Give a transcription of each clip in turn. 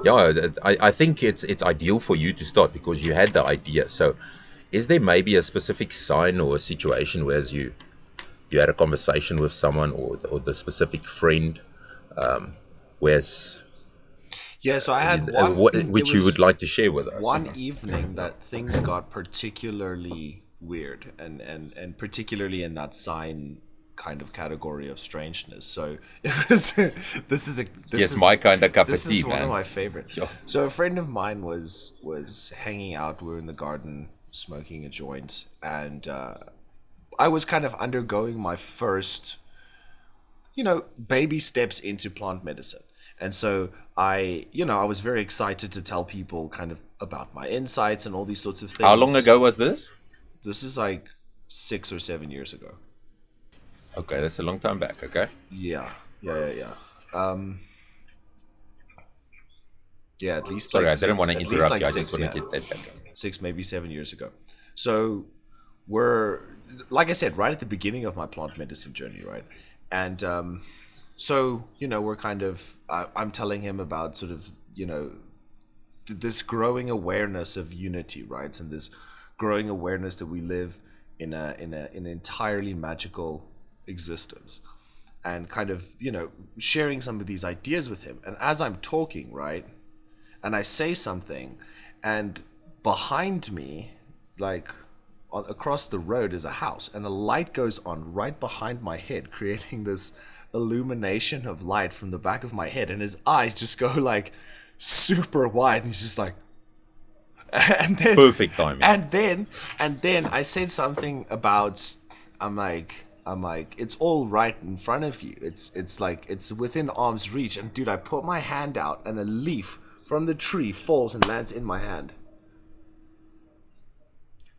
Yeah, I think it's ideal for you to start because you had the idea. So, is there maybe a specific sign or a situation where you had a conversation with someone or the specific friend, where's Yeah, so I had one. There which you would was like to share with us? one evening that things got particularly weird, and particularly in that sign kind of category of strangeness. So it was. This Yes, is my kind of cup of this tea, is one of man. my favorite. Sure. So a friend of mine was hanging out. We were in the garden smoking a joint, and I was kind of undergoing my first, baby steps into plant medicine. And so I was very excited to tell people kind of about my insights and all these sorts of How long things. ago was this? This is like 6 or 7 years ago. Okay, that's a long time back. Okay. Yeah, yeah. Um, yeah, at least Sorry, like I didn't six, want to at least interrupt like you. I just six, want to yeah, get that back. 6 maybe 7 years ago. So we're, like I said, right at the beginning of my plant medicine journey, right? And so we're kind of, I'm telling him about sort of this growing awareness of unity, right? And this growing awareness that we live in an entirely magical existence, and kind of sharing some of these ideas with him. And as I'm talking, right, and I say something, and behind me, like across the road, is a house, and a light goes on right behind my head, creating this illumination of light from the back of my head, and his eyes just go like super wide, and he's just like, and then, Perfect timing. and then, and then I said something about, I'm like, it's all right in front of you. It's like it's within arm's reach. And dude, I put my hand out, and a leaf from the tree falls and lands in my hand,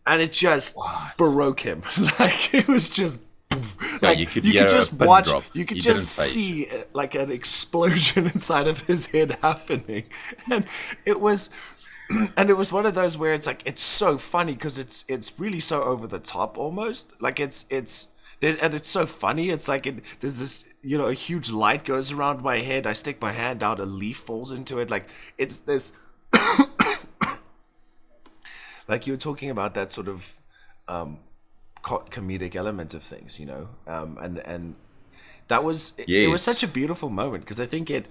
and it just What? broke him. Like it was just. Yeah, Like you could you could hear a just pin watch, drop. you could You just didn't phase. see like an explosion inside of his head happening, and it was and it was one of those where it's like it's so funny because it's really so over the top almost, like and it's so funny. It's like there's this, a huge light goes around my head, I stick my hand out, a leaf falls into it, like it's this, like you were talking about that sort of comedic element of things, and that was it was Yes. such a beautiful moment because I think it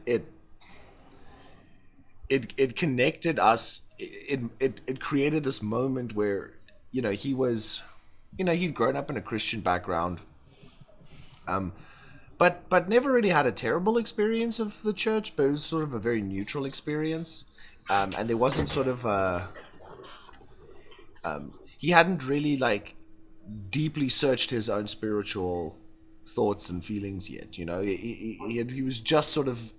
connected us. It created this moment where he was, he'd grown up in a Christian background, but never really had a terrible experience of the church. But it was sort of a very neutral experience, and there wasn't sort of he hadn't really like deeply searched his own spiritual thoughts and feelings yet. He was just sort of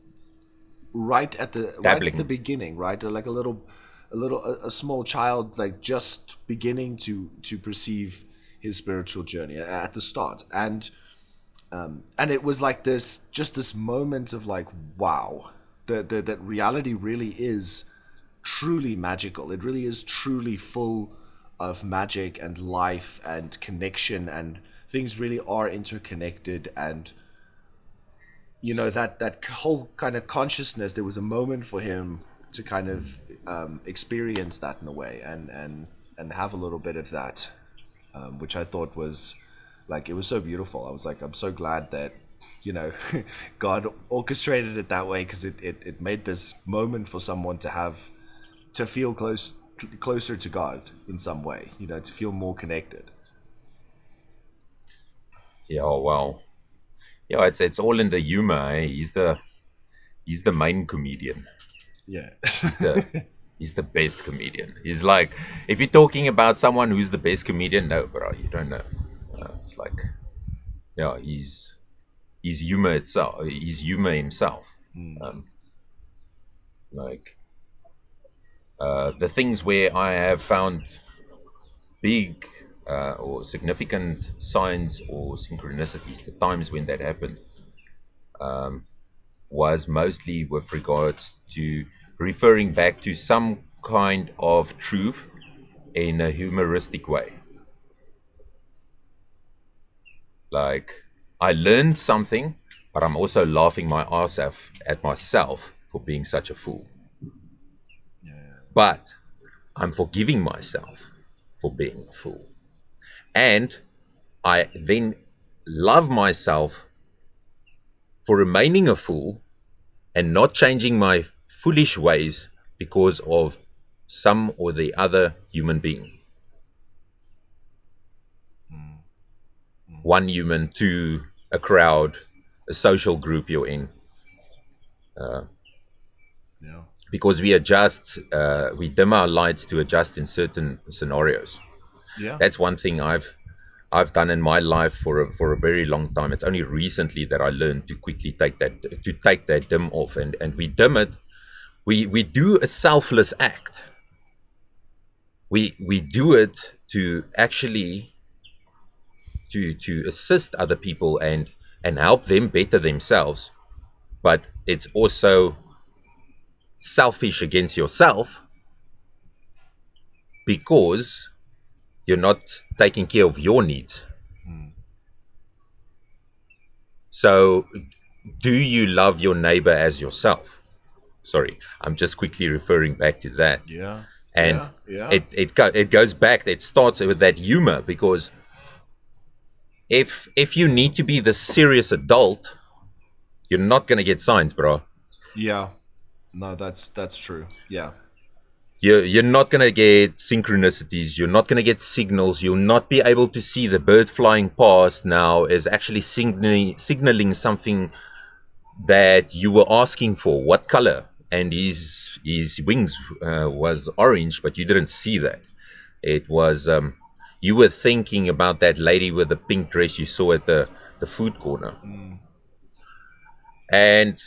right at the Dabbling. beginning, right? Like a small child, like just beginning to perceive his spiritual journey at the start, and it was like this moment of like, wow, that reality really is truly magical. It really is truly full of magic and life and connection, and things really are interconnected. And that whole kind of consciousness, there was a moment for him to kind of experience that in a way, and have a little bit of that, which I thought was like, it was so beautiful. I was like, I'm so glad that you know God orchestrated it that way, because it made this moment for someone to feel closer to God in some way, to feel more connected. Yeah. Wow. Yeah. It's all in the humor. Eh? He's the main comedian. Yeah. He's the he's the best comedian. He's like, if you're talking about someone who's the best comedian, no, bro, you don't know. It's like, yeah, he's humor itself. He's humor himself. Um, like the things where I have found big or significant signs or synchronicities, the times when that happened, was mostly with regards to referring back to some kind of truth in a humoristic way. Like, I learned something, but I'm also laughing my ass off at myself for being such a fool. But I'm forgiving myself for being a fool. And I then love myself for remaining a fool and not changing my foolish ways because of some or the other human being. One human, two, a crowd, a social group you're in. Yeah. Because we adjust, we dim our lights to adjust in certain scenarios. Yeah. That's one thing I've done in my life for a very long time. It's only recently that I learned to quickly take that dim off, and we dim it. We do a selfless act. We do it to actually to assist other people and help them better themselves. But it's also selfish against yourself because you're not taking care of your needs. So, do you love your neighbor as yourself? Sorry, I'm just quickly referring back to that. Yeah. And Yeah. Yeah. it goes back. It starts with that humor because if you need to be the serious adult, you're not gonna get signs, bro. Yeah. No, that's true. Yeah. You're not gonna get synchronicities. You're not gonna get signals. You'll not be able to see the bird flying past now is actually signaling something that you were asking for. What color? And his wings was orange, but you didn't see that. It was you were thinking about that lady with the pink dress you saw at the food corner. And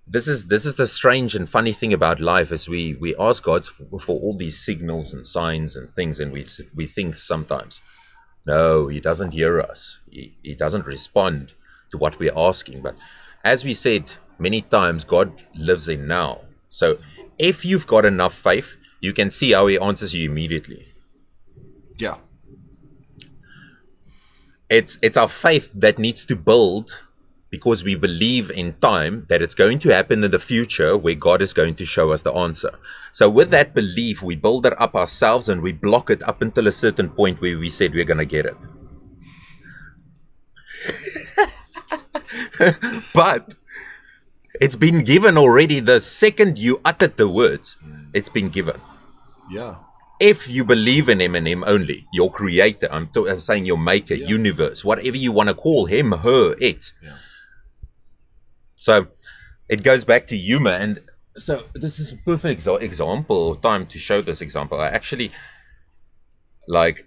this is the strange and funny thing about life is we ask God for all these signals and signs and things, and we think sometimes, no, he doesn't hear us. He doesn't respond to what we're asking. But as we said many times, God lives in now. So if you've got enough faith, you can see how he answers you immediately. Yeah. It's our faith that needs to build because we believe in time that it's going to happen in the future where God is going to show us the answer. So with that belief, we build it up ourselves and we block it up until a certain point where we said we're going to get it. But it's been given already the second you uttered the words. It's been given. Yeah. If you believe in him and him only, your creator, I'm saying your maker, Yeah. universe, whatever you want to call him, her, it. Yeah. So it goes back to humor. And so this is a perfect example, time to show this example. I actually, like,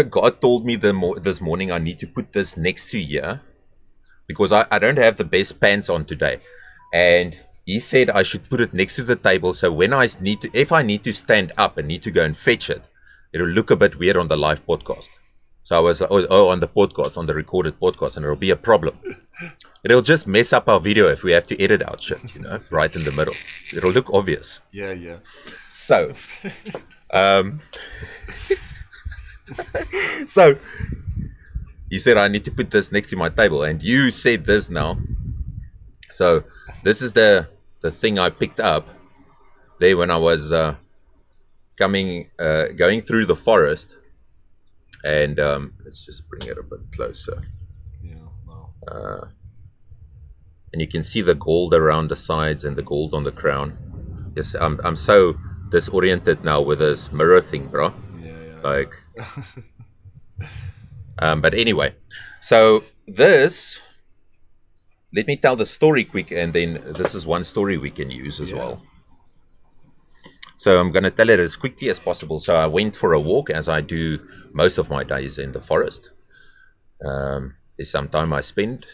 God told me this morning I need to put this next to here because I don't have the best pants on today. And he said I should put it next to the table so when if I need to stand up and need to go and fetch it, it'll look a bit weird on the live podcast. So I was like, oh, on the podcast, on the recorded podcast, and it'll be a problem. It'll just mess up our video if we have to edit out shit, right in the middle. It'll look obvious. Yeah. Yeah. So, so he said I need to put this next to my table, and you said this now. So this is the thing I picked up there when I was going through the forest, and let's just bring it a bit closer, Yeah. Wow. and you can see the gold around the sides and the gold on the crown. Yes, I'm so disoriented now with this mirror thing, bro. Yeah. Yeah. Like, but anyway, so this. Let me tell the story quick, and then this is one story we can use as Yeah. well. So I'm going to tell it as quickly as possible. So I went for a walk, as I do most of my days in the forest. There's some time I spend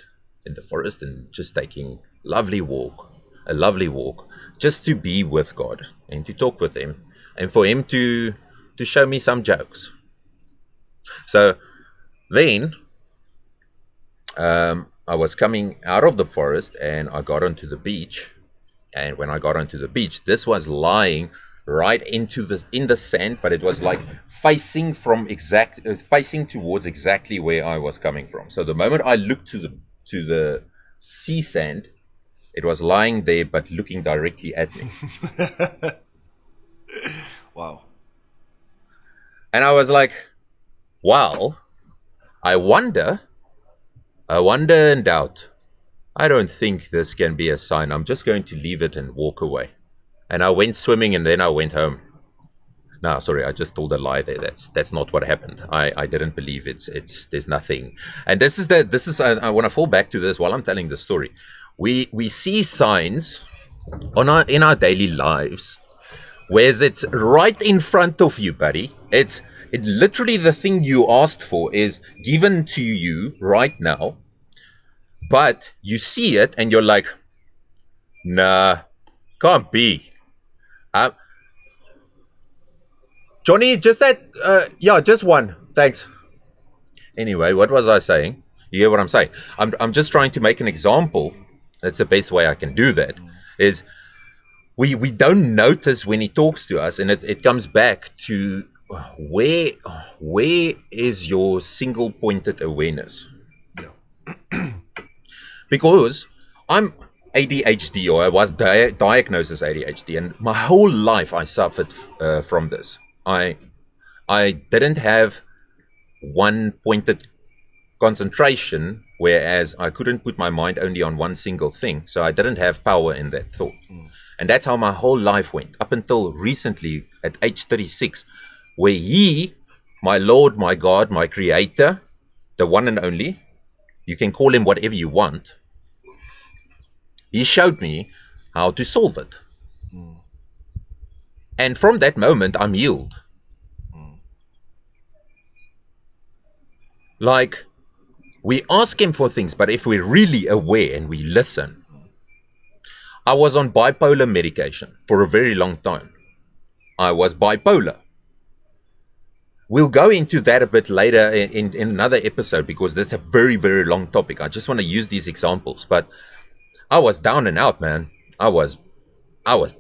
in the forest and just taking a lovely walk, just to be with God and to talk with Him, and for Him to show me some jokes. So then I was coming out of the forest and I got onto the beach. And when I got onto the beach, this was lying right in the sand, but it was like facing facing towards exactly where I was coming from. So the moment I looked to the sea sand, it was lying there but looking directly at me. Wow. And I was like, well, I wonder, and doubt. I don't think this can be a sign. I'm just going to leave it and walk away. And I went swimming and then I went home. No, sorry, I just told a lie there. That's not what happened. I didn't believe it's there's nothing. And this is I want to fall back to this while I'm telling the story. We see signs on our in our daily lives, whereas it's right in front of you, buddy. It literally the thing you asked for is given to you right now, but you see it and you're like, nah, can't be. Uh, Johnny, just that, yeah, just one. Thanks. Anyway, what was I saying? You hear what I'm saying? I'm just trying to make an example. That's the best way I can do that. Is we don't notice when he talks to us, and it comes back to where where is your single pointed awareness? Yeah. Because I'm ADHD, or I was diagnosed as ADHD, and my whole life I suffered from this. I didn't have one pointed concentration, whereas I couldn't put my mind only on one single thing, so I didn't have power in that thought. And that's how my whole life went up until recently at age 36, where he, my Lord, my God, my Creator, the one and only, you can call him whatever you want, he showed me how to solve it. And from that moment, I'm healed. Like, we ask him for things, but if we're really aware and we listen. I was on bipolar medication for a very long time. I was bipolar. We'll go into that a bit later in another episode, because this is a very, very long topic. I just want to use these examples. But I was down and out, man. I was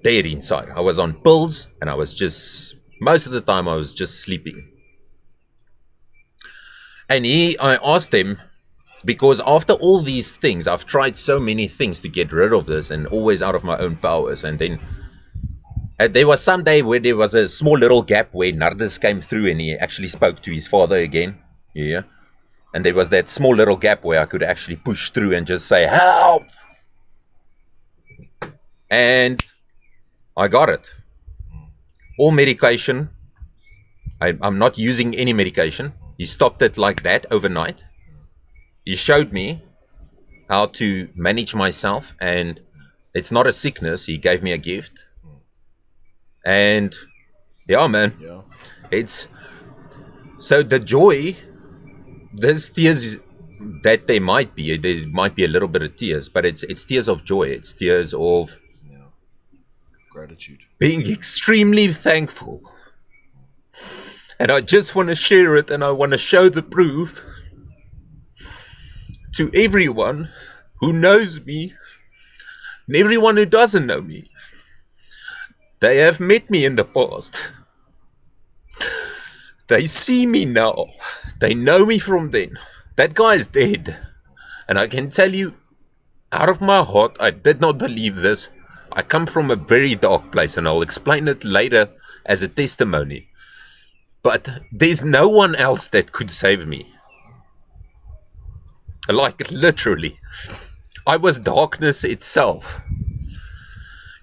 dead inside. I was on pills, and I was just, most of the time I was just sleeping. And I asked him, because after all these things, I've tried so many things to get rid of this, and always out of my own powers. And then there was some day where there was a small little gap where Nardis came through and he actually spoke to his father again. Yeah. And there was that small little gap where I could actually push through and just say, help! And I got it. All medication. I'm not using any medication. He stopped it like that overnight. He showed me how to manage myself, and it's not a sickness. He gave me a gift. And yeah, man. Yeah. It's so the joy, there's tears that there might be a little bit of tears, but it's tears of joy. It's tears of Gratitude. being extremely thankful. And I just want to share it, and I want to show the proof to everyone who knows me and everyone who doesn't know me. They have met me in the past. They see me now. They know me from then. That guy's dead. And I can tell you, out of my heart, I did not believe this. I come from a very dark place, and I'll explain it later as a testimony. But there's no one else that could save me. Like, literally. I was darkness itself.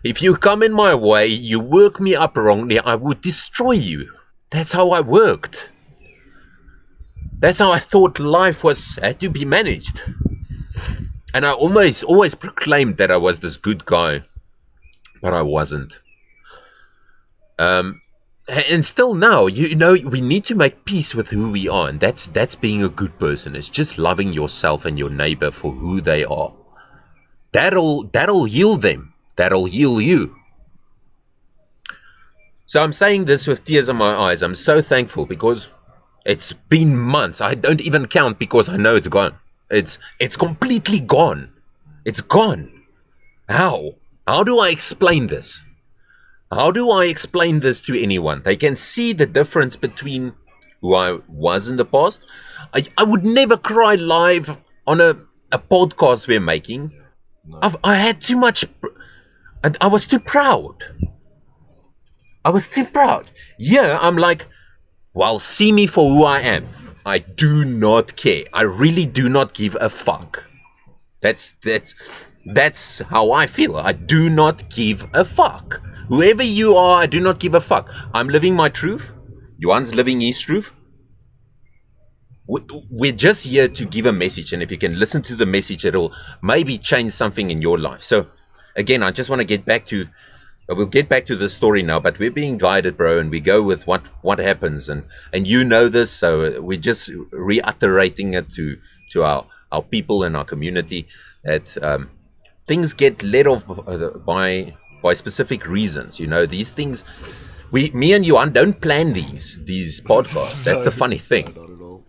If you come in my way, you work me up wrongly, I would destroy you. That's how I worked. That's how I thought life had to be managed. And I always proclaimed that I was this good guy, but I wasn't. And still now, you know, we need to make peace with who we are, and that's being a good person. It's just loving yourself and your neighbor for who they are. That'll heal them. That'll heal you. So I'm saying this with tears in my eyes. I'm so thankful, because it's been months. I don't even count, because I know it's gone. It's completely gone. It's gone. How? How do I explain this? How do I explain this to anyone? They can see the difference between who I was in the past. I would never cry live on a podcast we're making. No. I had too much, and I was too proud. I was too proud. Yeah, I'm like, well, see me for who I am. I do not care. I really do not give a fuck. That's how I feel. I do not give a fuck. Whoever you are, I do not give a fuck. I'm living my truth. Yuan's living his truth. We're just here to give a message, and if you can listen to the message, it'll maybe change something in your life. So, again, I just want to get back to. We'll get back to the story now, but we're being guided, bro, and we go with what happens, and you know this, so we're just reiterating it to our people and our community that things get led off by specific reasons. You know, these things. Me and Yuan don't plan these podcasts. That's the funny thing. Not at all.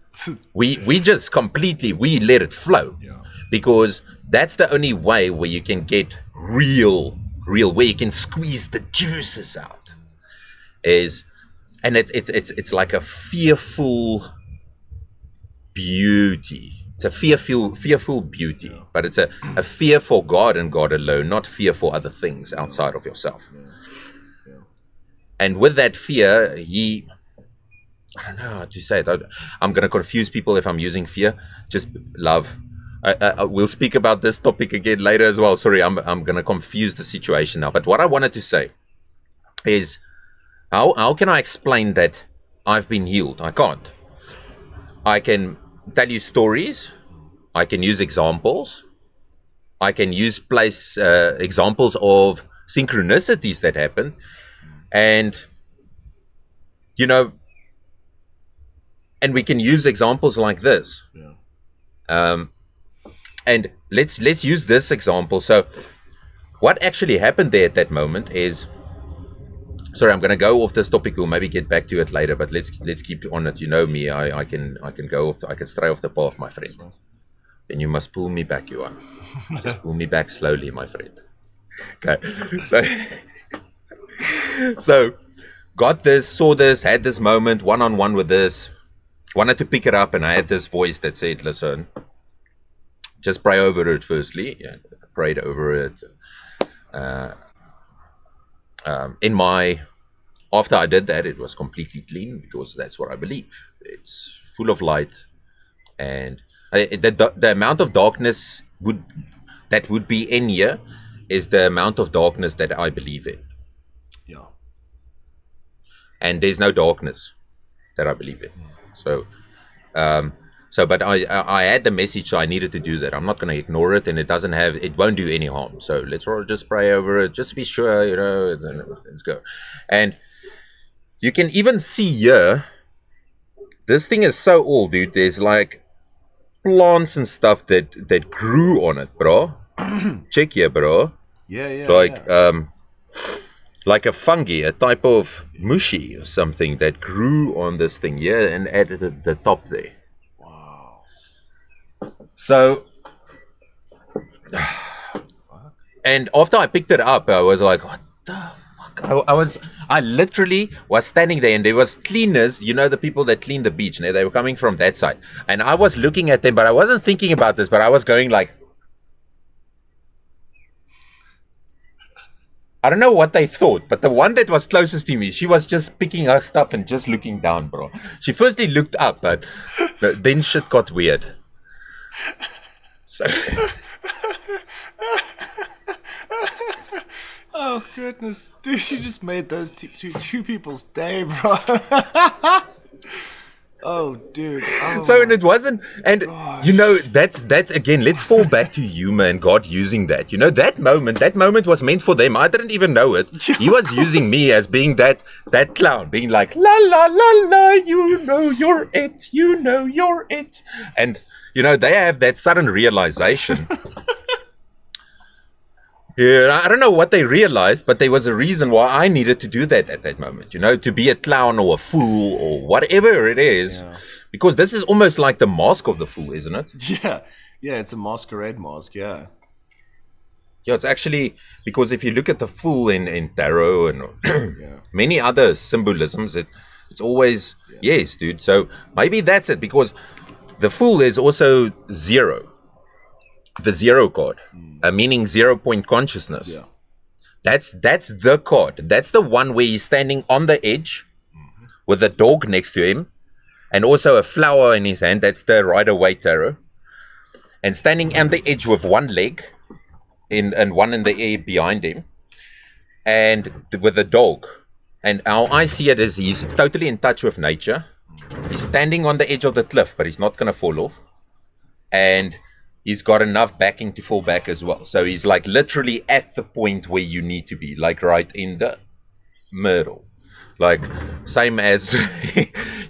We just completely we let it flow, Yeah. because that's the only way where you can get real where you can squeeze the juices out is, and it's like a fearful beauty. It's a fearful beauty, but it's a fear for God and God alone, not fear for other things outside of yourself. And with that fear, I don't know how to say it. I'm going to confuse people if I'm using fear. Just love. We'll speak about this topic again later as well. Sorry, I'm going to confuse the situation now. But what I wanted to say is, how can I explain that I've been healed? I can't. I can tell you stories. I can use examples. I can use examples of synchronicities that happen. And, you know, and we can use examples like this. Yeah. And let's use this example. So what actually happened there at that moment is, sorry, I'm going to go off this topic. We'll maybe get back to it later, but let's keep on it. You know me, I can go off. I can stray off the path, my friend. Then you must pull me back, Yuan. Just pull me back slowly, my friend. Okay. So got this, saw this, had this moment one-on-one with this, wanted to pick it up, and I had this voice that said, listen, just pray over it firstly. Yeah, prayed over it. After I did that, it was completely clean, because that's what I believe. It's full of light, and the amount of darkness that would be in here is the amount of darkness that I believe in. Yeah. And there's no darkness that I believe in. But I had the message, so I needed to do that. I'm not going to ignore it, and it won't do any harm. So let's all just pray over it, just to be sure, you know, let's go. And you can even see here, this thing is so old, dude. There's like plants and stuff that grew on it, bro. Check here, bro. Yeah. Like a fungi, a type of mushy or something that grew on this thing here and added at the top there. Wow. So, and after I picked it up, I was like, what the fuck? I literally was standing there, and there was cleaners, you know, the people that clean the beach, and they were coming from that side. And I was looking at them, but I wasn't thinking about this, but I was going like, I don't know what they thought, but the one that was closest to me, she was just picking her stuff and just looking down, bro. She firstly looked up, but then shit got weird. So. Oh goodness, dude! She just made those two people's day, bro. Oh, dude. Oh, so, and it wasn't, and gosh. You know, that's again, let's fall back to humor and God using that. You know, that moment was meant for them. I didn't even know it. He was using me as being that clown, being like, la la la la, you know you're it, and you know, they have that sudden realization. Yeah, I don't know what they realized, but there was a reason why I needed to do that at that moment, you know, to be a clown or a fool or whatever it is, because this is almost like the mask of the fool, isn't it? Yeah, it's a masquerade mask, yeah. Yeah, it's actually, because if you look at the fool in tarot and many other symbolisms, it's always, yes, dude. So maybe that's it, because the fool is also zero. The zero card, meaning 0 point consciousness. Yeah. That's the card. That's the one where he's standing on the edge with a dog next to him and also a flower in his hand. That's the Rider-Waite tarot. And standing on the edge with one leg and one in the air behind him and with a dog. And how I see it is he's totally in touch with nature. He's standing on the edge of the cliff, but he's not going to fall off. And he's got enough backing to fall back as well. So he's like literally at the point where you need to be, like right in the middle. Like same as,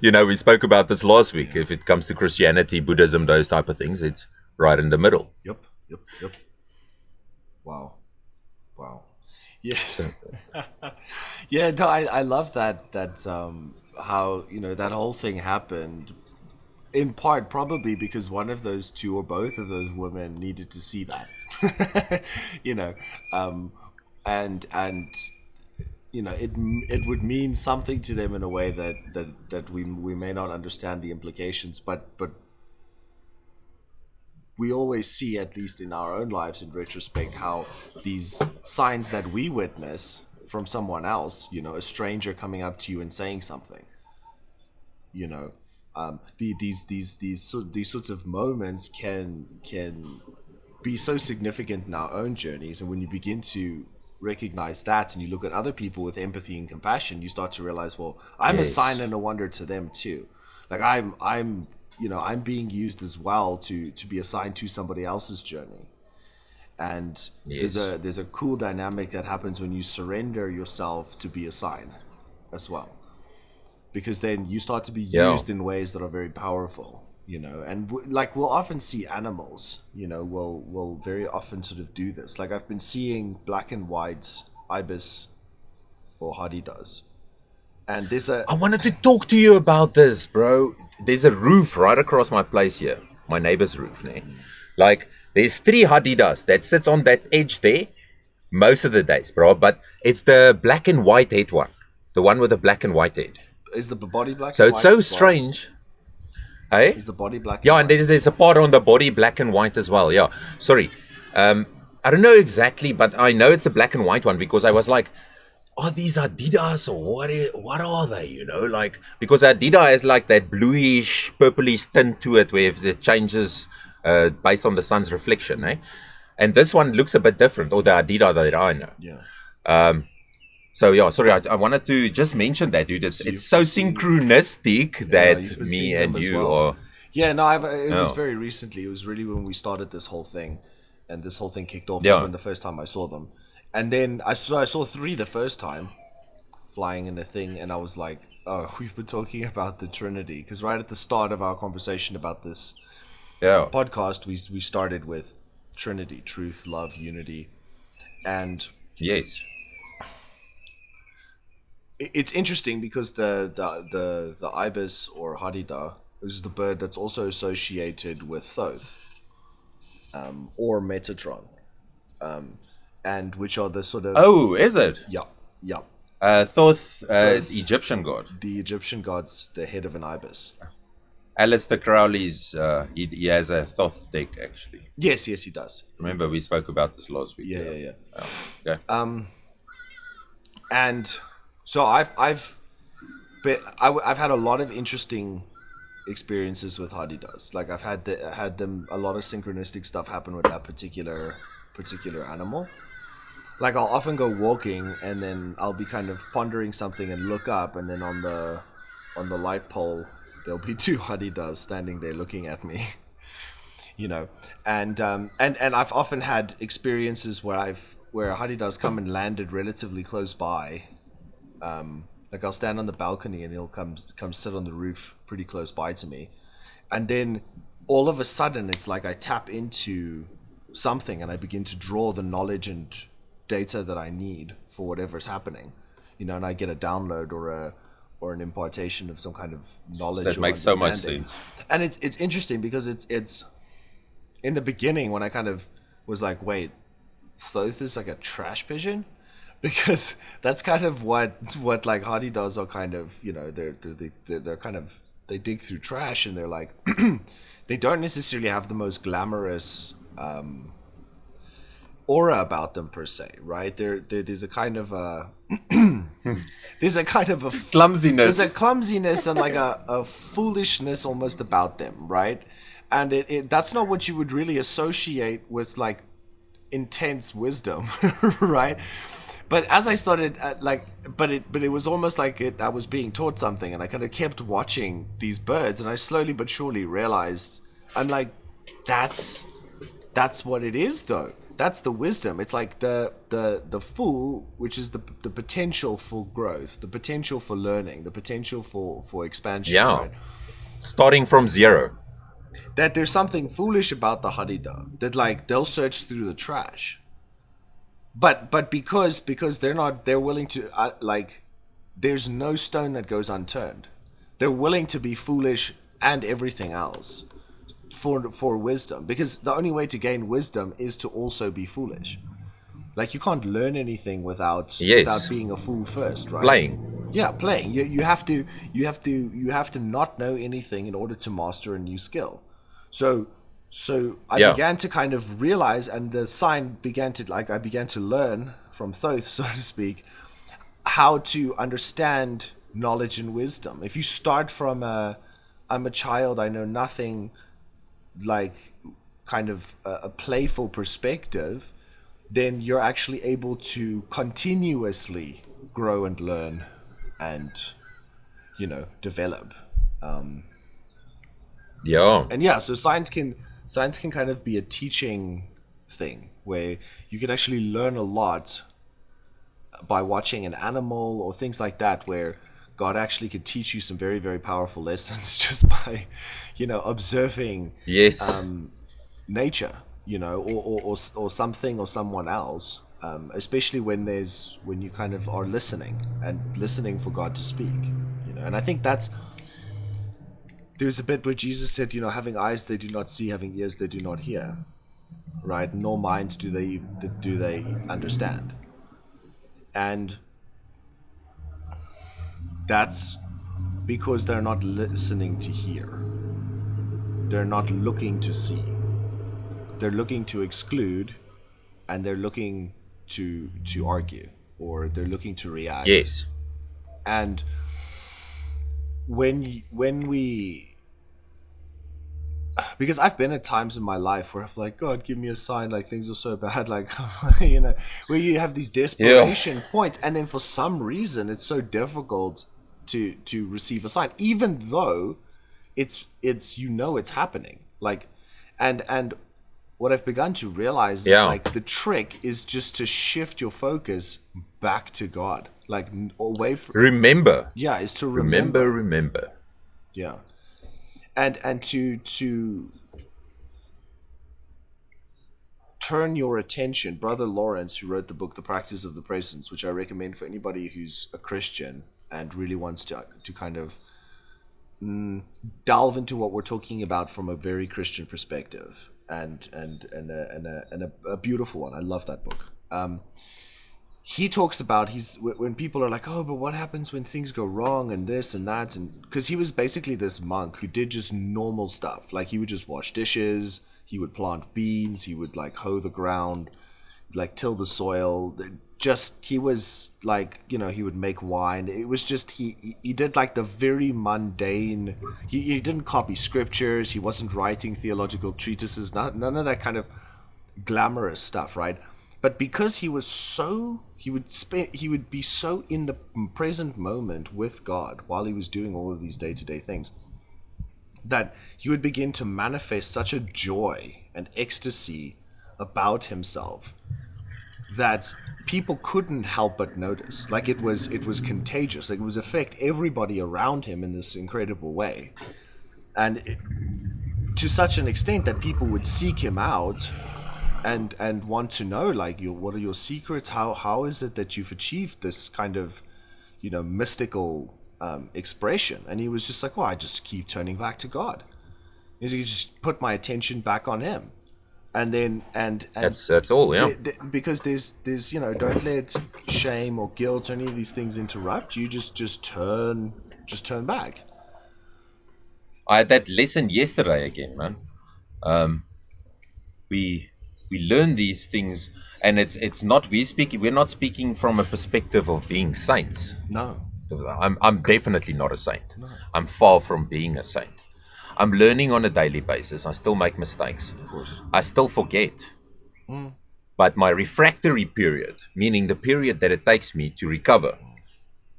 we spoke about this last week. If it comes to Christianity, Buddhism, those type of things, it's right in the middle. Yep. Wow. Yeah. So, Yeah, no, I love that how, that whole thing happened in part probably because one of those two or both of those women needed to see that. you know, and it would mean something to them in a way that we may not understand the implications, but we always see, at least in our own lives in retrospect, how these signs that we witness from someone else, a stranger coming up to you and saying something, these sorts of moments can be so significant in our own journeys. And when you begin to recognize that and you look at other people with empathy and compassion, you start to realize, well, I'm a sign and a wonder to them too. Like I'm being used as well to be a sign to somebody else's journey. And there's a cool dynamic that happens when you surrender yourself to be a sign as well, because then you start to be used in ways that are very powerful, and we'll often see animals, will very often sort of do this. Like I've been seeing black and white ibis or hadidas, and I wanted to talk to you about this, bro. There's a roof right across my place here, my neighbor's roof. Like there's 3 hadidas that sits on that edge there most of the days, bro. But it's the black and white head one, the one with the black and white head. Is the body black? So and it's white so as well? strange. Hey? Is the body black? Yeah, and and there's a part on the body black and white as well. Yeah, sorry. I don't know exactly, but I know it's the black and white one because I was like, are these Adidas or what are they? Like because Adidas has like that bluish, purplish tint to it where it changes based on the sun's reflection, eh? And this one looks a bit different, or the Adidas that I know. Yeah. So yeah, sorry, I wanted to just mention that, dude. It's so synchronistic that me and you are. Yeah, no, it was very recently. It was really when we started this whole thing, and this whole thing kicked off. Was when the first time I saw them, and then I saw 3 the first time, flying in the thing, and I was like, oh, we've been talking about the Trinity, because right at the start of our conversation about this podcast, we started with Trinity: truth, love, unity, and yes. It's interesting because the ibis or hadida is the bird that's also associated with Thoth, or Metatron, and which are the sort of... Oh, is it? Yeah. Thoth, Egyptian god. The Egyptian god's the head of an ibis. Alistair Crowley's he has a Thoth deck actually. Yes, he does. Remember we spoke about this last week. Yeah. Okay. And so I've had a lot of interesting experiences with hadidas. Like I've had them a lot of synchronistic stuff happen with that particular animal. Like I'll often go walking and then I'll be kind of pondering something and look up, and then on the light pole there'll be 2 hadidas standing there looking at me. And I've often had experiences where hadidas come and landed relatively close by. Like I'll stand on the balcony and he'll come sit on the roof pretty close by to me, and then all of a sudden it's like I tap into something and I begin to draw the knowledge and data that I need for whatever's happening, and I get a download or an impartation of some kind of knowledge. That makes so much sense. And it's interesting because it's in the beginning when I kind of was like, wait, Thoth is like a trash pigeon. Because that's kind of what like hadidas are kind of, they're kind of, they dig through trash, and they're like, they don't necessarily have the most glamorous aura about them per se, right? There's a kind of a there's a kind of a there's a Clumsiness. clumsiness and like a foolishness almost about them, right? And it that's not what you would really associate with like intense wisdom, right? But as I started but it was almost like I was being taught something, and I kind of kept watching these birds, and I slowly but surely realized I'm like, that's that's what it is, though. That's the wisdom. It's like the fool, which is the potential for growth, the potential for learning, the potential for expansion, Yeah. right? Starting from zero. That there's something foolish about the Hadida, that like they'll search through the trash, but because they're willing to like, there's no stone that goes unturned. They're willing to be foolish and everything else for wisdom, because the only way to gain wisdom is to also be foolish. Like, you can't learn anything without Yes. being a fool first, right? Playing. Yeah, playing. You have to not know anything in order to master a new skill. So I Yeah. began to kind of realize, and the sign began to, like, I began to learn from Thoth, so to speak, how to understand knowledge and wisdom. If you start from I'm a child, I know nothing, like, kind of a playful perspective, then you're actually able to continuously grow and learn and, develop. Yeah. And yeah, so science can kind of be a teaching thing where you can actually learn a lot by watching an animal or things like that, where God actually could teach you some very, very powerful lessons just by, observing Yes. nature, or something or someone else. Especially when you kind of are listening for God to speak, and I think there's a bit where Jesus said, having eyes they do not see, having ears they do not hear, right? Nor minds do they understand. And that's because they're not listening to hear. They're not looking to see. They're looking to exclude, and they're looking to argue, or they're looking to react. Yes. And when we because I've been at times in my life where I've like, God, give me a sign, like things are so bad, like, where you have these Yeah. desperation points, and then for some reason it's so difficult to receive a sign, even though it's happening. Like, and what I've begun to realize is, Yeah. like, the trick is just to shift your focus back to God, like, away from, Remember. yeah, is to Remember. remember. Remember. Yeah. And to turn your attention. Brother Lawrence, who wrote the book The Practice of the Presence, which I recommend for anybody who's a Christian and really wants to kind of delve into what we're talking about from a very Christian perspective, and a beautiful one. I love that book. He talks about, when people are like, oh, but what happens when things go wrong and this and that, and because he was basically this monk who did just normal stuff, like he would just wash dishes, he would plant beans, he would like hoe the ground, like till the soil. Just, he was like, he would make wine. It was just, he did like the very mundane. He didn't copy scriptures, he wasn't writing theological treatises, none of that kind of glamorous stuff, right? But because he would be so in the present moment with God while he was doing all of these day-to-day things, that he would begin to manifest such a joy and ecstasy about himself that people couldn't help but notice. Like, it was contagious. Like, it was affect everybody around him in this incredible way, and to such an extent that people would seek him out and want to know, like, what are your secrets? How is it that you've achieved this kind of, mystical expression? And he was just like, well, I just keep turning back to God. Is he just put my attention back on him, and then and That's all. Yeah. because there's don't let shame or guilt or any of these things interrupt you. Just turn back. I had that lesson yesterday again, man. We we learn these things. And it's not we're not speaking from a perspective of being saints. No. I'm definitely not a saint. No. I'm far from being a saint. I'm learning on a daily basis. I still make mistakes. Of course. I still forget. Mm. But my refractory period, meaning the period that it takes me to recover,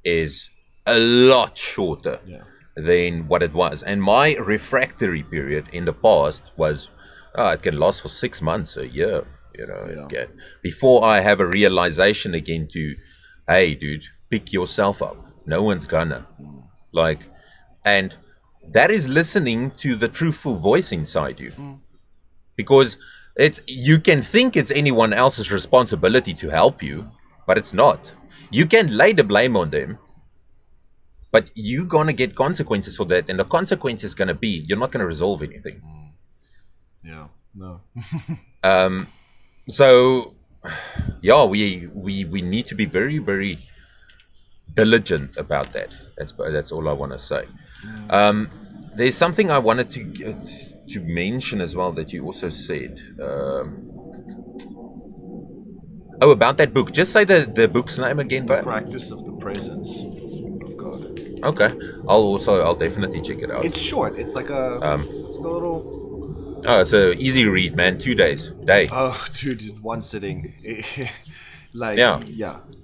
is a lot shorter Yeah. than what it was. And my refractory period in the past was, it can last for 6 months, a year, Yeah. before I have a realization again to, hey, dude, pick yourself up. No one's gonna. Mm. Like, and that is listening to the truthful voice inside you. Mm. Because you can think it's anyone else's responsibility to help you, but it's not. You can lay the blame on them, but you're gonna get consequences for that, and the consequence is gonna be you're not gonna resolve anything. Mm. Yeah. No. So, yeah, we need to be very very diligent about that. That's all I want to say. Mm. There's something I wanted to mention as well that you also said. Oh, about that book. Just say the book's name again, The but practice of the presence of God. okay. I'll definitely check it out. It's short. It's like a little. Oh, it's a easy read, man. 2 days, day. Oh, dude, in one sitting. Like, Yeah,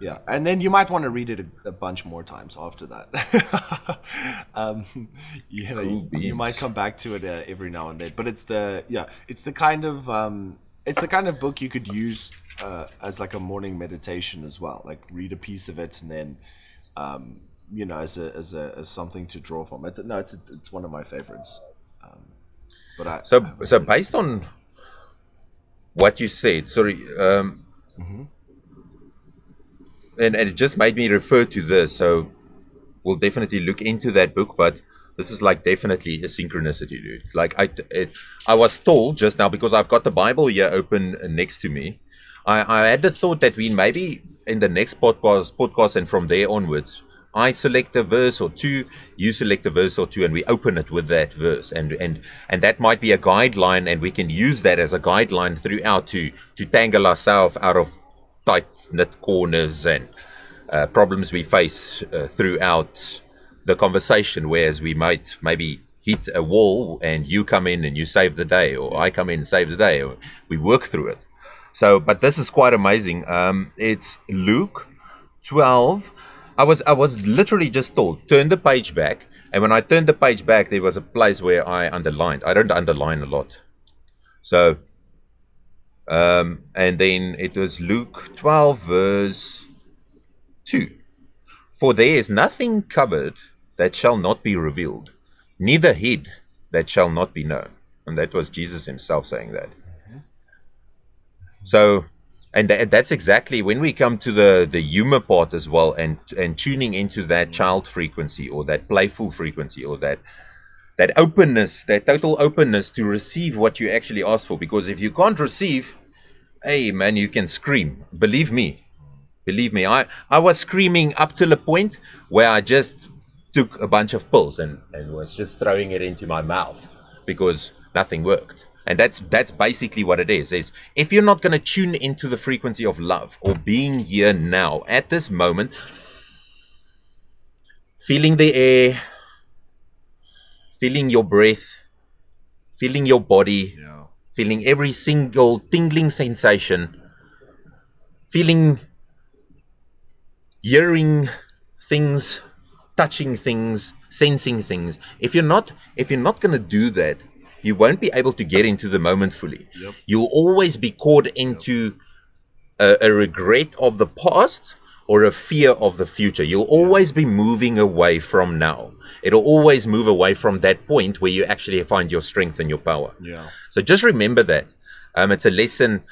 yeah. And then you might want to read it a bunch more times after that. um, cool you might beans. come back to it every now and then. But it's the kind of book you could use as like a morning meditation as well. Like read a piece of it and then as something to draw from. It's one of my favorites. But I haven't So read it. based on what you said, sorry, Mm-hmm. and it just made me refer to this. So we'll definitely look into that book, but this is like definitely a synchronicity, dude. Like I was told just now because I've got the Bible here open next to me. I had the thought that we maybe in the next podcast and from there onwards, I select a verse or two, you select a verse or two, and we open it with that verse, and that might be a guideline, and we can use that as a guideline throughout to tangle ourselves out of tight knit corners and problems we face throughout the conversation, whereas we might maybe hit a wall and you come in and you save the day, or Yeah. I come in and save the day, or we work through it. So, but this is quite amazing. It's Luke 12. I was literally just told, turn the page back. And when I turned the page back, there was a place where I underlined. I don't underline a lot. So, and then it was Luke 12, verse 2. For there is nothing covered that shall not be revealed, neither hid that shall not be known. And that was Jesus himself saying that. Mhm. So, and that's exactly when we come to the humor part as well, and tuning into that Yeah. child frequency or that playful frequency or that openness, that total openness to receive what you actually ask for. Because if you can't receive, hey man, you can scream. Believe me, believe me, I was screaming up till a point where I just took a bunch of pills and was just throwing it into my mouth because nothing worked. And that's basically what it is if you're not going to tune into the frequency of love or being here now at this moment, feeling the air, feeling your breath, feeling your body, Yeah. feeling every single tingling sensation, feeling, hearing things, touching things, sensing things. If you're not going to do that, you won't be able to get into the moment fully. Yep. You'll always be caught Yep. into a regret of the past or a fear of the future. You'll Yeah. always be moving away from now. It'll always move away from that point where you actually find your strength and your power. Yeah. So just remember that. It's a lesson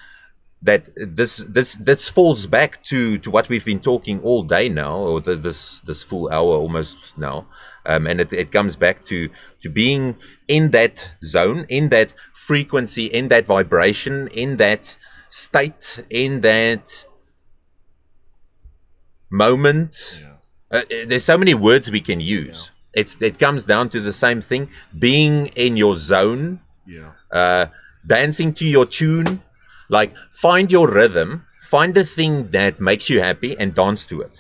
that this falls back to what we've been talking all day now, or this full hour almost now, and it comes back to being in that zone, in that frequency, in that vibration, in that state, in that moment. Yeah. There's so many words we can Yeah. use. It comes down to the same thing: being in your zone, Yeah. dancing to your tune. Like, find your rhythm, find a thing that makes you happy and dance to it.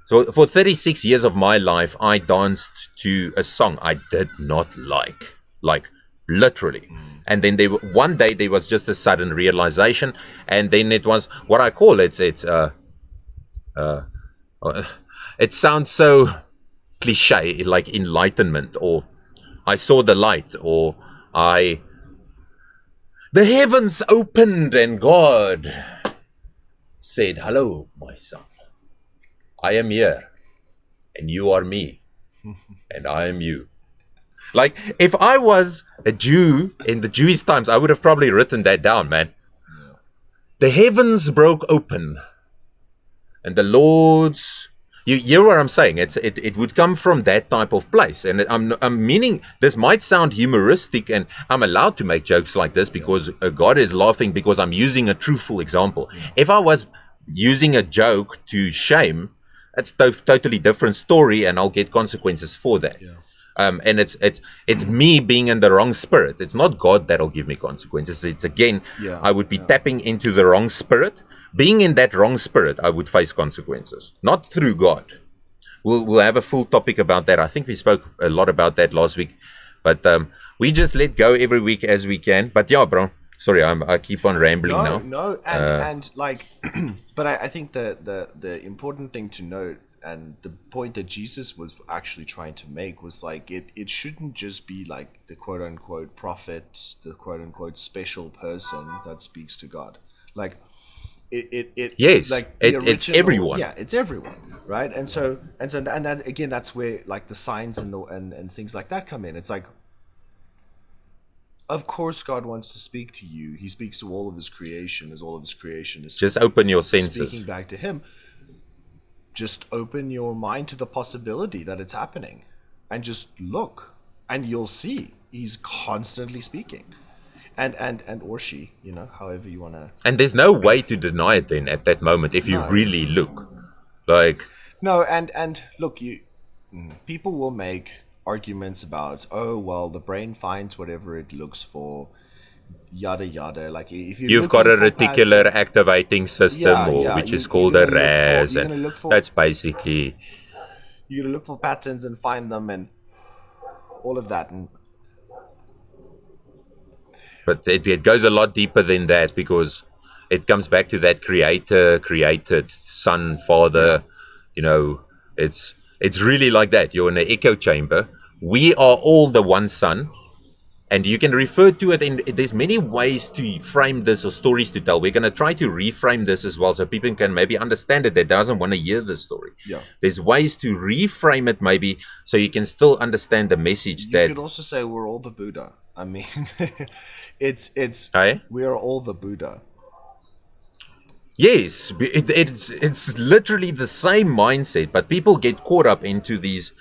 So for 36 years of my life, I danced to a song I did not like literally. And then one day there was just a sudden realization, and then it was what I call it sounds so cliche, like enlightenment, or I saw the light, or the heavens opened and God said, "Hello, my son. I am here, and you are me, and I am you." Like, if I was a Jew in the Jewish times, I would have probably written that down, man. Yeah. The heavens broke open, and the Lord's. You hear what I'm saying? It would come from that type of place, and I'm meaning this might sound humoristic, and I'm allowed to make jokes like this because God is laughing because I'm using a truthful example. If I was using a joke to shame, it's totally different story, and I'll get consequences for that. Yeah. And it's me being in the wrong spirit. It's not God that'll give me consequences. It's again, I would be tapping into the wrong spirit. Being in that wrong spirit, I would face consequences, not through God. We'll have a full topic about that. I think we spoke a lot about that last week, but we just let go every week as we can. But yeah, bro, sorry, I keep on rambling now. No, and like, but I think the important thing to note, and the point that Jesus was actually trying to make, was like it shouldn't just be like the quote unquote prophet, the quote unquote special person that speaks to God. Like Yes, like the it's original, everyone. yeah, it's everyone, right? And that, again, that's where like the signs and things like that come in. It's like, of course God wants to speak to you. He speaks to all of his creation, as all of his creation is Just open your senses. speaking back to him. Just open your mind to the possibility that it's happening, and just look, and you'll see he's constantly speaking. And or she, however you want to. And there's no way to deny it then at that moment if you really look. Like, No, and look, people will make arguments about, oh well, the brain finds whatever it looks for, yada yada. Like, if you've got a reticular activating system, which is called a RAS, and that's basically, you're gonna look for patterns and find them and all of that. But it goes a lot deeper than that, because it comes back to that creator, created, son, father. It's really like that. You're in an echo chamber. We are all the one son, and you can refer to it in. There's many ways to frame this, or stories to tell. We're going to try to reframe this as well, so people can maybe understand it that doesn't want to hear the story. Yeah. There's ways to reframe it, maybe, so you can still understand the message. You could also say we're all the Buddha. I mean, we are all the Buddha. Yes, it's literally the same mindset, but people get caught up into these.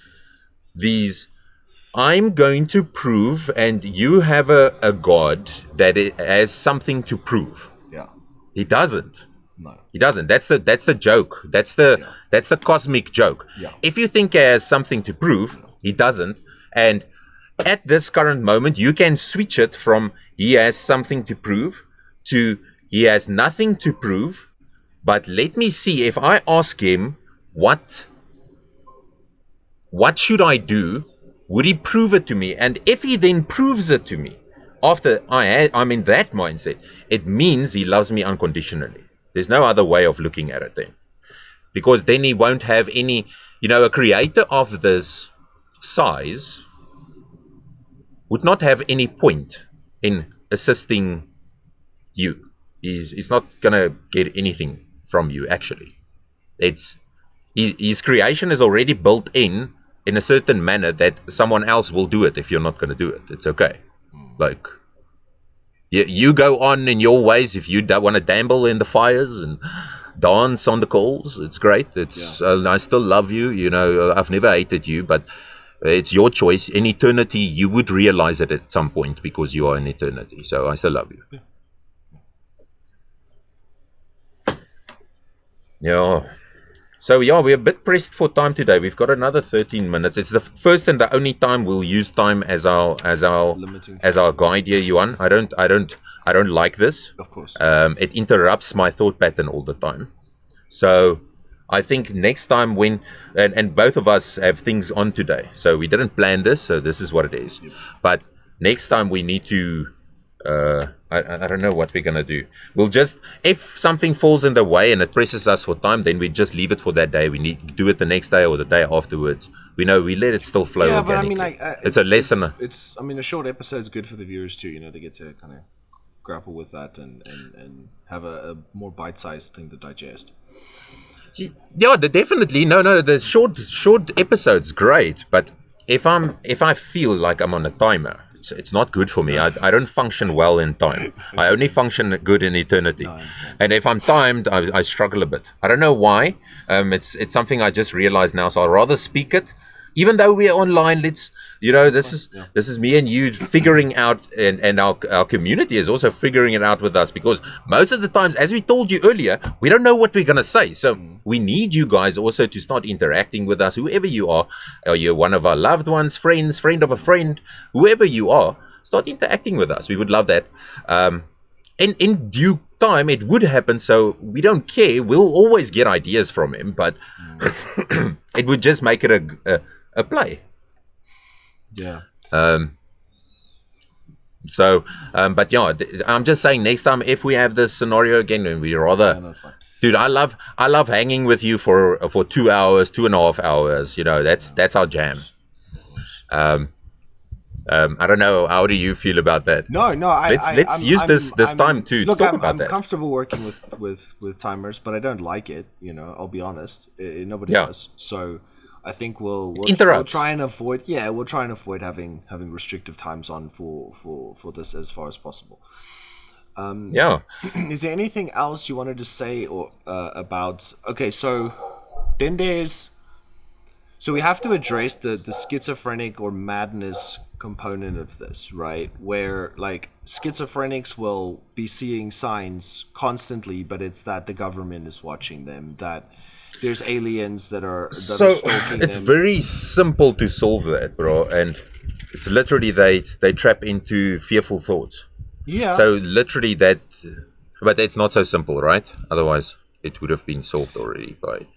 I'm going to prove, and you have a God that has something to prove. Yeah. He doesn't. No. He doesn't. That's the joke. That's the cosmic joke. Yeah. If you think he has something to prove, he doesn't. And at this current moment, you can switch it from he has something to prove to he has nothing to prove. But let me see, if I ask him what should I do, would he prove it to me? And if he then proves it to me, after I'm in that mindset, it means he loves me unconditionally. There's no other way of looking at it then. Because then he won't have any, a creator of this size would not have any point in assisting you. He's not going to get anything from you, actually. His creation is already built in a certain manner that someone else will do it if you're not going to do it. It's okay. Like, you go on in your ways. If you don't want to dabble in the fires and dance on the coals, it's great. I still love you. I've never hated you, but it's your choice. In eternity, you would realize it at some point, because you are in eternity. So I still love you. Yeah. So yeah, we're a bit pressed for time today. We've got another 13 minutes. It's the first and the only time we'll use time as Limiting our factor. guide here, Yuan. I don't like this. Of course. It interrupts my thought pattern all the time. So I think next time and both of us have things on today. So we didn't plan this, so this is what it is. Yep. But next time we need to I don't know what we're gonna do. We'll just, if something falls in the way and it presses us for time, then we just leave it for that day. We need to do it the next day or the day afterwards. We know we let it still flow Yeah, but I organically. mean, like, it's a lesson. It's. I mean, a short episode's good for the viewers too. You know, they get to kind of grapple with that and have a more bite-sized thing to digest. Yeah, definitely. No, the short episodes great, but if I feel like I'm on a timer, it's not good for me. I don't function well in time. I only function good in eternity. No, I understand. And if I'm timed, I struggle a bit. I don't know why. It's something I just realized now. So I'd rather speak it, even though we're online. This is me and you figuring out, and our community is also figuring it out with us, because most of the times, as we told you earlier, we don't know what we're gonna say. So we need you guys also to start interacting with us, whoever you are you're one of our loved ones, friends, friend of a friend, whoever you are, start interacting with us. We would love that. In due time it would happen, so we don't care. We'll always get ideas from him, but it would just make it a play. Yeah. But yeah, I'm just saying, next time if we have this scenario again, and we rather, No, it's fine. dude, I love hanging with you for 2 hours, 2.5 hours. That's our jam. I don't know. How do you feel about that? No. Let's use this time to talk about I'm that. comfortable working with timers, but I don't like it. I'll be honest. Nobody Yeah. does. So I think we'll Interrupts. try and avoid. Yeah, we'll try and avoid having restrictive times on for this as far as possible. Yeah. Is there anything else you wanted to say or about? Okay, so then so we have to address the schizophrenic or madness component of this, right? Where like schizophrenics will be seeing signs constantly, but it's that the government is watching them, that there's aliens that are stalking it's them. very simple to solve that, bro, and it's literally they trap into fearful thoughts. Yeah. So literally that, but it's not so simple, right? Otherwise it would have been solved already by.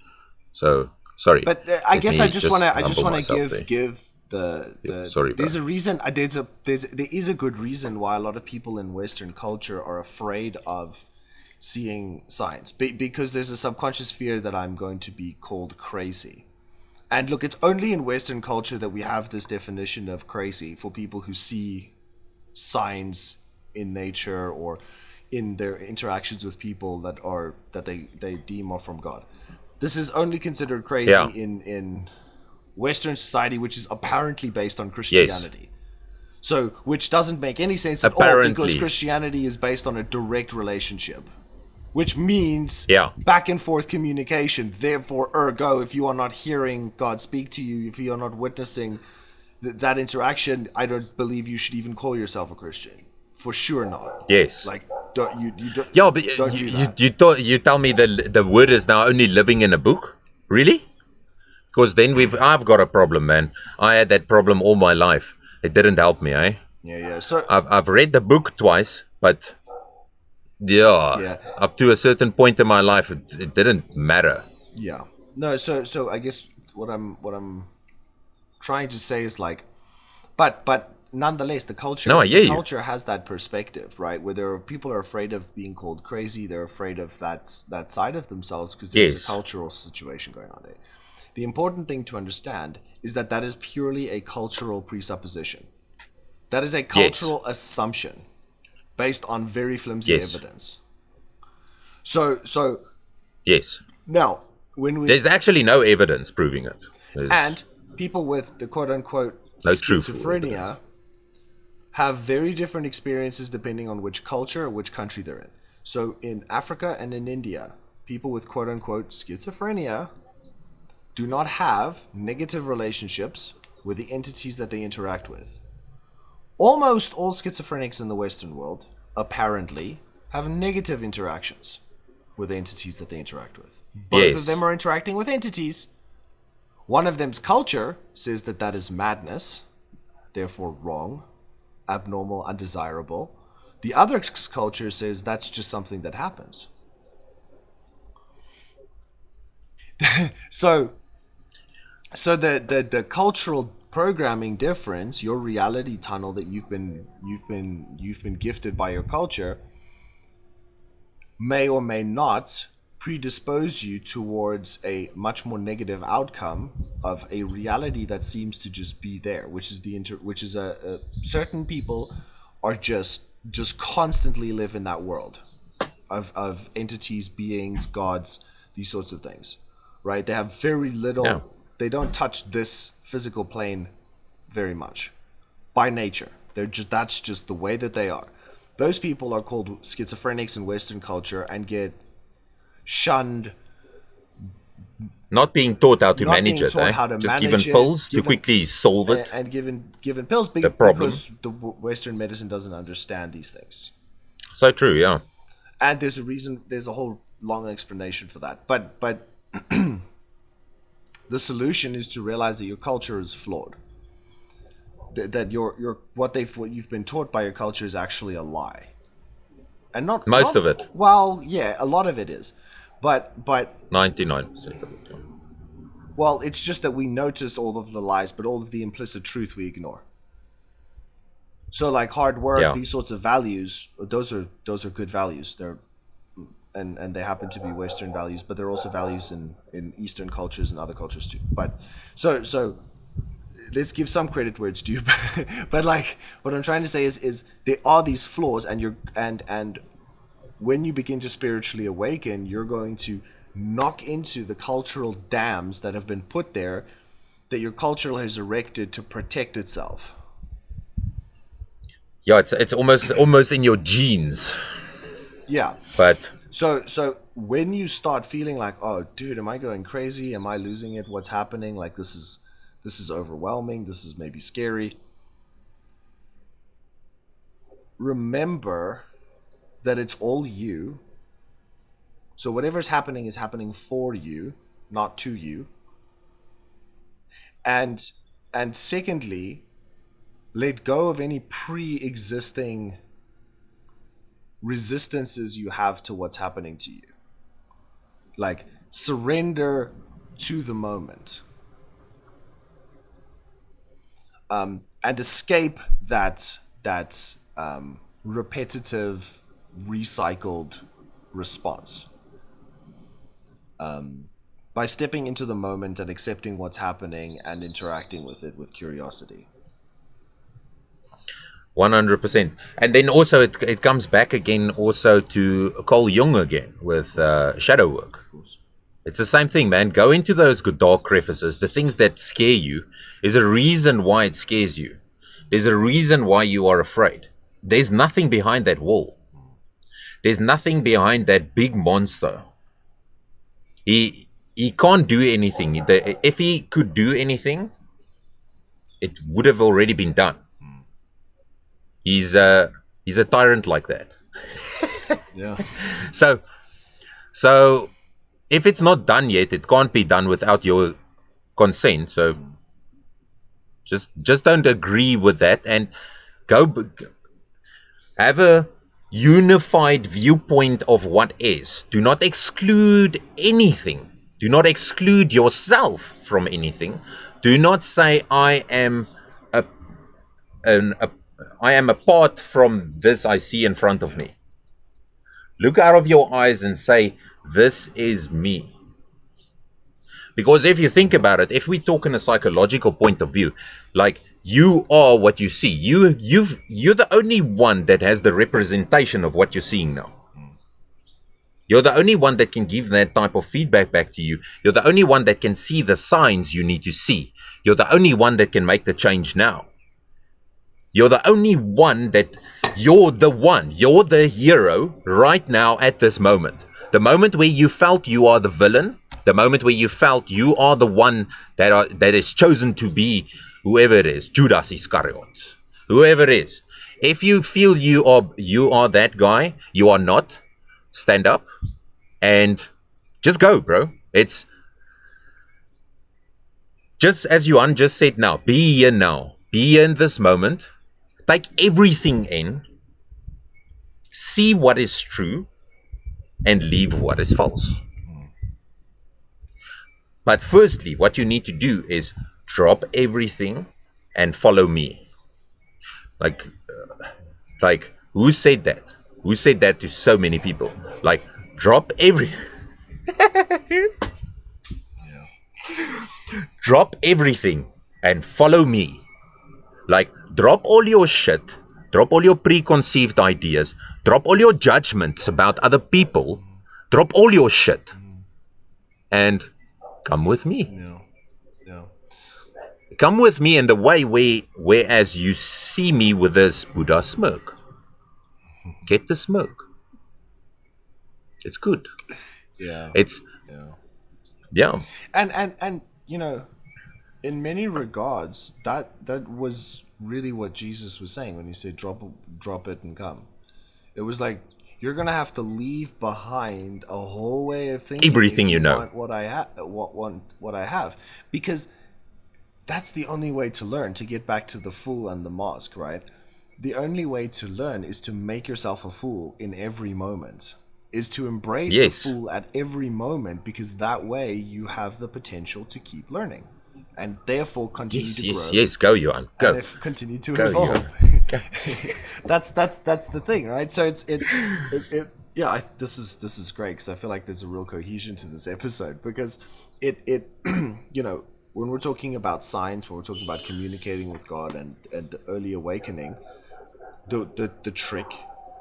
So sorry. But I guess I just want to humble give the sorry, there's bro. a reason there is a good reason why a lot of people in Western culture are afraid of seeing signs, because there's a subconscious fear that I'm going to be called crazy. And look, it's only in Western culture that we have this definition of crazy for people who see signs in nature or in their interactions with people that they deem are from God. This is only considered crazy Yeah. in Western society, which is apparently based on Christianity. So, which doesn't make any sense at all, because Apparently. Christianity is based on a direct relationship, which means Yeah. back and forth communication. Therefore, ergo, if you are not hearing God speak to you, if you are not witnessing that interaction, I don't believe you should even call yourself a Christian. For sure not. Yes. Like, don't you don't, Yeah, but don't do that. you tell me the word is now only living in a book? Really? Because then I've got a problem, man. I had that problem all my life. It didn't help me, eh? Yeah. So I've read the book twice, but Yeah. up to a certain point in my life, it didn't matter. yeah. No, so I guess what I'm trying to say is like, but nonetheless, the culture No, I hear you. culture has that perspective, right? Where people are afraid of being called crazy, they're afraid of that side of themselves because there's Yes. a cultural situation going on there. The important thing to understand is that is purely a cultural presupposition. That is a cultural assumption based on very flimsy Yes. evidence. So Yes. now when we There's actually no evidence proving it. and people with the quote unquote No truthful schizophrenia evidence. have very different experiences depending on which culture or which country they're in. So in Africa and in India, people with quote unquote schizophrenia do not have negative relationships with the entities that they interact with. Almost all schizophrenics in the Western world, apparently, have negative interactions with entities that they interact with. Both of Yes. them are interacting with entities. One of them's culture says that that is madness, therefore wrong, abnormal, undesirable. The other's culture says that's just something that happens. So the cultural programming difference, your reality tunnel that you've been gifted by your culture, may or may not predispose you towards a much more negative outcome of a reality that seems to just be there, which is a certain people are just constantly live in that world of entities, beings, gods, these sorts of things, right? They have very Yeah. little. They don't touch this physical plane very much by nature. They're just That's just the way that they are. Those people are called schizophrenics in Western culture and get shunned, Not being taught how to not manage being it, taught eh? how to Just given manage it, pills to given quickly solve it, and given pills the problem. because the Western medicine doesn't understand these things. So true, yeah. And there's a reason. There's a whole long explanation for that. But the solution is to realize that your culture is flawed. That what you've been taught by your culture is actually a lie, and Most not of it. well, yeah, a lot of it is, but 99% of it. Yeah. well, it's just that we notice all of the lies, but all of the implicit truth we ignore. So like hard work, Yeah. these sorts of values, those are good values. They're and they happen to be Western values, but they're also values in Eastern cultures and other cultures too. But so let's give some credit where it's due. But like what I'm trying to say is there are these flaws, and and when you begin to spiritually awaken, you're going to knock into the cultural dams that have been put there, that your culture has erected to protect itself. Yeah, it's almost in your genes. Yeah. But So when you start feeling like, oh, dude, am I going crazy? Am I losing it? What's happening? Like this is overwhelming. This is maybe scary. Remember that it's all you. So whatever's happening is happening for you, not to you. And secondly, let go of any pre-existing resistances you have to what's happening to you. Like surrender to the moment, and escape that repetitive, recycled response by stepping into the moment and accepting what's happening and interacting with it with curiosity. 100%. And then also it comes back again also to Carl Jung again with shadow work. Of course. It's the same thing, man. Go into those good dark crevices. The things that scare you is a reason why it scares you. There's a reason why you are afraid. There's nothing behind that wall. There's nothing behind that big monster. He can't do anything. If he could do anything, it would have already been done. He's a tyrant like that. Yeah. So so if it's not done yet, it can't be done without your consent. So just don't agree with that and go have a unified viewpoint of what is. Do not exclude anything. Do not exclude yourself from anything. Do not say a, a I am apart from this I see in front of me. Look out of your eyes and say, this is me. Because if you think about it, if we talk in a psychological point of view, like you are what you see. You're the only one that has the representation of what you're seeing now. You're the only one that can give that type of feedback back to you. You're the only one that can see the signs you need to see. You're the only one that can make the change now. You're the only one that you're the hero right now at this moment. The moment where you felt you are the villain, the moment where you felt you are the one that is chosen to be whoever it is, Judas Iscariot, whoever it is. If you feel you are that guy, you are not. Stand up and just go, bro. It's just as Yuan just said now. Be here now. Be here in this moment. Take everything in. See what is true and leave what is false. But firstly, what you need to do is drop everything and follow me. Like, who said that? Who said that to so many people? Like, drop drop everything and follow me. Like, drop all your shit, drop all your preconceived ideas, drop all your judgments about other people, drop all your shit, and come with me. Yeah. Yeah. Come with me in the way whereas you see me with this Buddha smirk. Get the smirk. It's good. Yeah. It's, Yeah. yeah. And in many regards, that was really what Jesus was saying when he said, "Drop it and come." It was like, you're gonna have to leave behind a whole way of thinking Everything if you you know. want what I have, because that's the only way to learn. To get back to the fool and the mask, right? The only way to learn is to make yourself a fool in every moment. Is to embrace the Yes. fool at every moment, because that way you have the potential to keep learning, and therefore continue Yes, to yes, grow, yes. Go, Johan. and Go. if continue to Go, evolve. Johan. Go. That's the thing, right? So yeah. This is great, because I feel like there's a real cohesion to this episode, because it when we're talking about science, when we're talking about communicating with God and the early awakening, the trick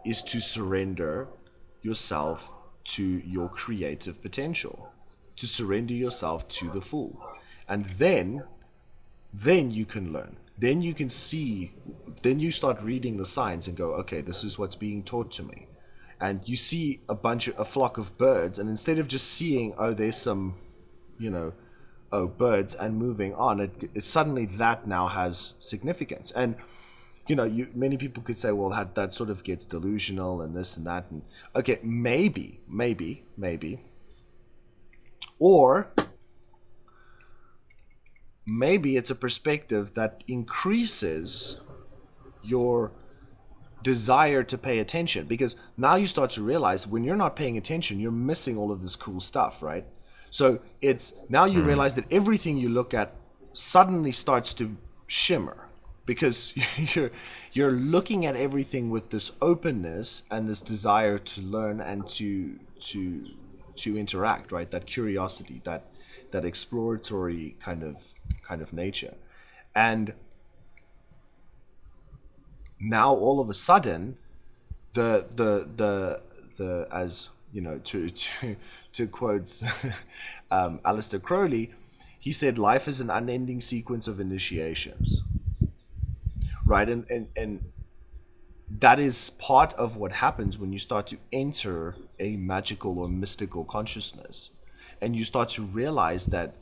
is to surrender yourself to your creative potential, to surrender yourself to the fool, and then you can learn. Then you can see, then you start reading the signs and go, okay, this is what's being taught to me. And you see a flock of birds, and instead of just seeing, oh, there's some, birds, and moving on, it suddenly that now has significance. And many people could say, well, that sort of gets delusional and this and that, and okay, maybe, or maybe it's a perspective that increases your desire to pay attention, because now you start to realize when you're not paying attention, you're missing all of this cool stuff, right? So it's now you realize that everything you look at suddenly starts to shimmer, because you're looking at everything with this openness and this desire to learn and to interact, right? That curiosity, that exploratory kind of nature. And now all of a sudden, the as to quote Aleister Crowley, he said, life is an unending sequence of initiations, right? And that is part of what happens when you start to enter a magical or mystical consciousness, and you start to realize that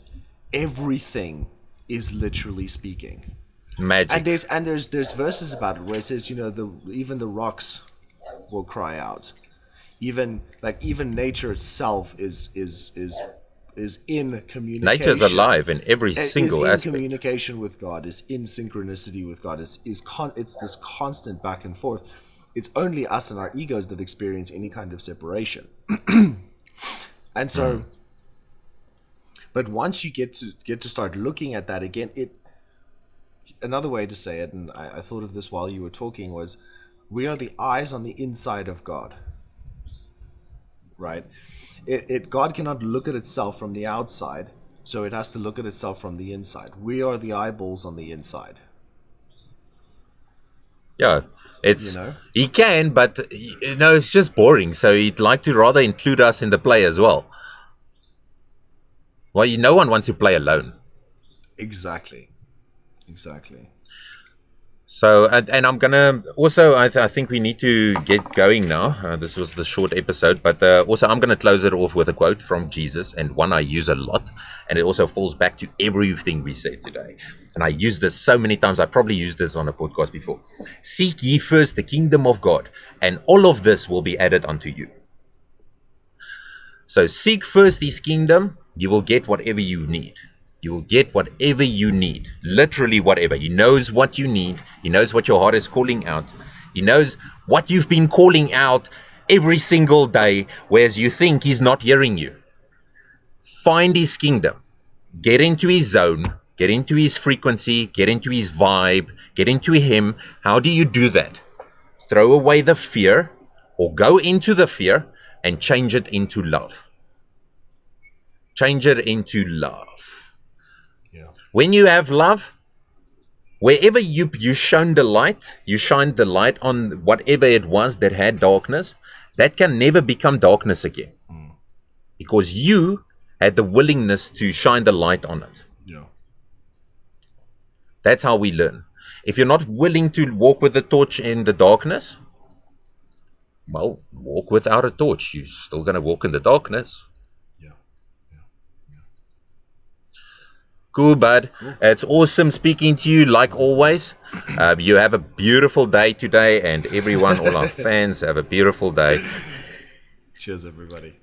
everything is literally speaking. Magic. And there's verses about it where it says, even the rocks will cry out. Even nature itself is in communication. Nature's alive in every single is in aspect. communication with God, is in synchronicity with God, it's this constant back and forth. It's only us and our egos that experience any kind of separation. And so, but once you get to start looking at that again, another way to say it, and I thought of this while you were talking, was we are the eyes on the inside of God, right? God cannot look at itself from the outside, so it has to look at itself from the inside. We are the eyeballs on the inside. Yeah, it's You know? he can, but it's just boring. So he'd like to rather include us in the play as well. Well, no one wants to play alone. Exactly. So, and I'm gonna also, I think we need to get going now. This was the short episode, but also I'm gonna close it off with a quote from Jesus, and one I use a lot, and it also falls back to everything we said today. And I use this so many times. I probably used this on a podcast before. Seek ye first the kingdom of God, and all of this will be added unto you. So seek first his kingdom, you will get whatever you need. You will get whatever you need. Literally whatever. He knows what you need. He knows what your heart is calling out. He knows what you've been calling out every single day, whereas you think he's not hearing you. Find his kingdom. Get into his zone. Get into his frequency. Get into his vibe. Get into him. How do you do that? Throw away the fear, or go into the fear and change it into love. Change it into love. Yeah. When you have love, wherever you shone the light, you shined the light on whatever it was that had darkness, that can never become darkness again. Because you had the willingness to shine the light on it. Yeah. That's how we learn. If you're not willing to walk with the torch in the darkness, well, walk without a torch. You're still going to walk in the darkness. Yeah. Cool, bud. It's awesome speaking to you, like always. You have a beautiful day today, and everyone, all our fans, have a beautiful day. Cheers, everybody.